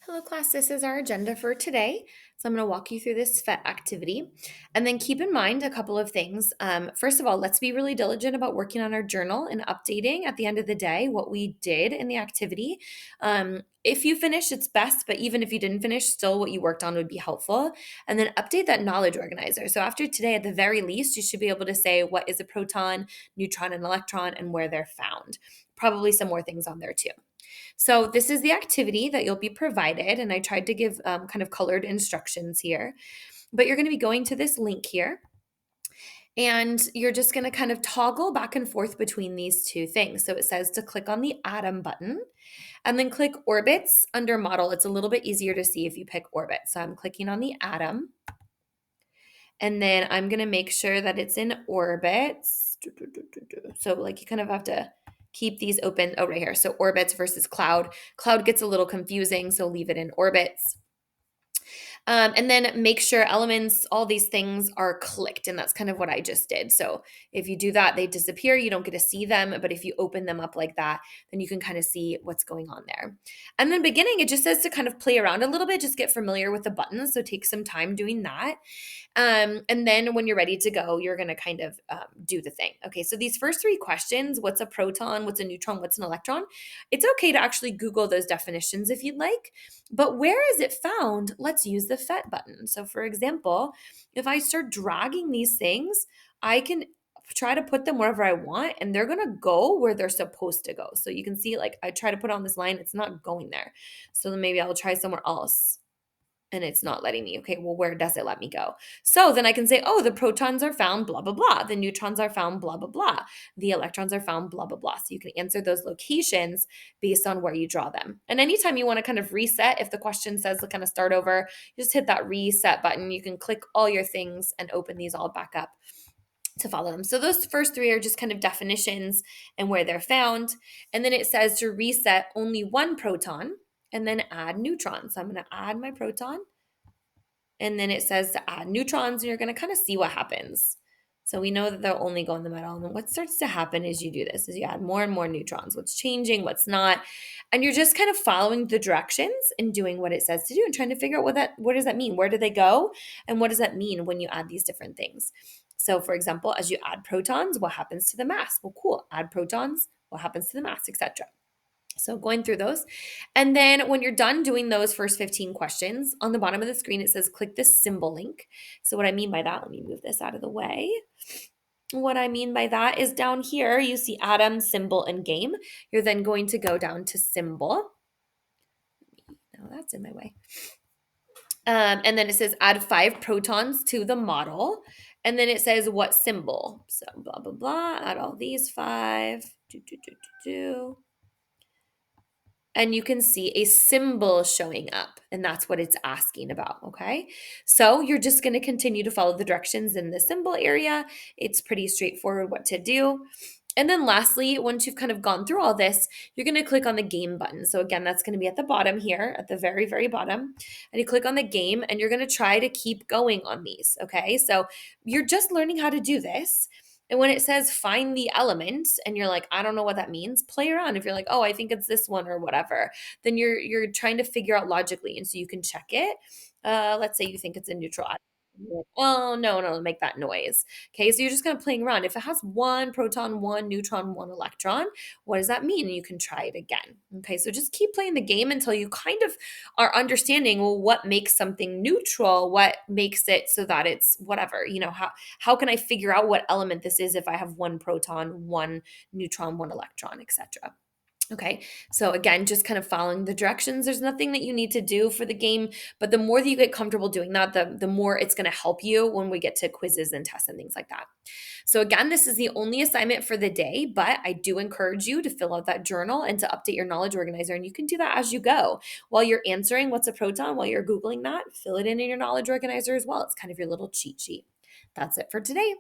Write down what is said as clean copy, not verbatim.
Hello class, this is our agenda for today. So I'm going to walk you through this phet activity and then keep in mind a couple of things. First of all, let's be really diligent about working on our journal and updating at the end of the day what we did in the activity. If you finish, it's best, but even if you didn't finish, still what you worked on would be helpful. And then update that knowledge organizer. So after today, at the very least, you should be able to say what is a proton, neutron, and electron and where they're found. Probably some more things on there too. So this is the activity that you'll be provided, and I tried to give kind of colored instructions here. But you're going to be going to this link here, and you're just going to kind of toggle back and forth between these two things. So it says to click on the atom button, and then click orbits under model. It's a little bit easier to see if you pick orbit. So I'm clicking on the atom, and then I'm going to make sure that it's in orbits. So like you kind of have to keep these open. Oh, right here. So orbits versus cloud. Cloud gets a little confusing, so leave it in orbits. And then make sure elements, all these things are clicked. And that's kind of what I just did. So if you do that, they disappear. You don't get to see them. But if you open them up like that, then you can kind of see what's going on there. And then beginning, it just says to kind of play around a little bit, just get familiar with the buttons. So take some time doing that. And then when you're ready to go, you're going to kind of do the thing. Okay, so these first three questions, what's a proton, what's a neutron, what's an electron? It's okay to actually Google those definitions if you'd like. But where is it found? Let's use the phet button. So for example, if I start dragging these things, I can try to put them wherever I want and they're going to go where they're supposed to go. So you can see like I try to put on this line, it's not going there. So then maybe I'll try somewhere else and it's not letting me. Okay, well, where does it let me go? So then I can say, oh, the protons are found, blah, blah, blah. The neutrons are found, blah, blah, blah. The electrons are found, blah, blah, blah. So you can answer those locations based on where you draw them. And anytime you want to kind of reset, if the question says to kind of start over, you just hit that reset button. You can click all your things and open these all back up to follow them. So those first three are just kind of definitions and where they're found. And then it says to reset only one proton and then add neutrons. So I'm going to add my proton. And then it says to add neutrons, and you're going to kind of see what happens. So we know that they'll only go in the middle. And then what starts to happen as you do this is you add more and more neutrons. What's changing, what's not. And you're just kind of following the directions and doing what it says to do and trying to figure out what does that mean? Where do they go? And what does that mean when you add these different things? So for example, as you add protons, what happens to the mass? Well, cool. Add protons, what happens to the mass, etc. So going through those. And then when you're done doing those first 15 questions, on the bottom of the screen, it says click this symbol link. So what I mean by that, let me move this out of the way. What I mean by that is down here, you see atom, symbol, and game. You're then going to go down to symbol. No, that's in my way. And then it says add 5 protons to the model. And then it says what symbol. So blah, blah, blah, add all these 5. And you can see a symbol showing up, and that's what it's asking about, okay? So you're just going to continue to follow the directions in the symbol area. It's pretty straightforward what to do. And then lastly, once you've kind of gone through all this, you're going to click on the game button. So again, that's going to be at the bottom here, at the very, very bottom. And you click on the game, and you're going to try to keep going on these, okay? So you're just learning how to do this. And when it says find the element and you're like, I don't know what that means, play around. If you're like, oh, I think it's this one or whatever, then you're trying to figure out logically. And so you can check it. Let's say you think it's a neutral atom. Oh, no, make that noise. Okay, so you're just kind of playing around. If it has one proton, one neutron, one electron, what does that mean? And you can try it again. Okay, so just keep playing the game until you kind of are understanding, well, what makes something neutral? What makes it so that it's whatever? How can I figure out what element this is if I have one proton, one neutron, one electron, etc. Okay, so again, just kind of following the directions. There's nothing that you need to do for the game, but the more that you get comfortable doing that, the more it's going to help you when we get to quizzes and tests and things like that. So again, this is the only assignment for the day, but I do encourage you to fill out that journal and to update your knowledge organizer, and you can do that as you go. While you're answering what's a proton, while you're Googling that, fill it in your knowledge organizer as well. It's kind of your little cheat sheet. That's it for today.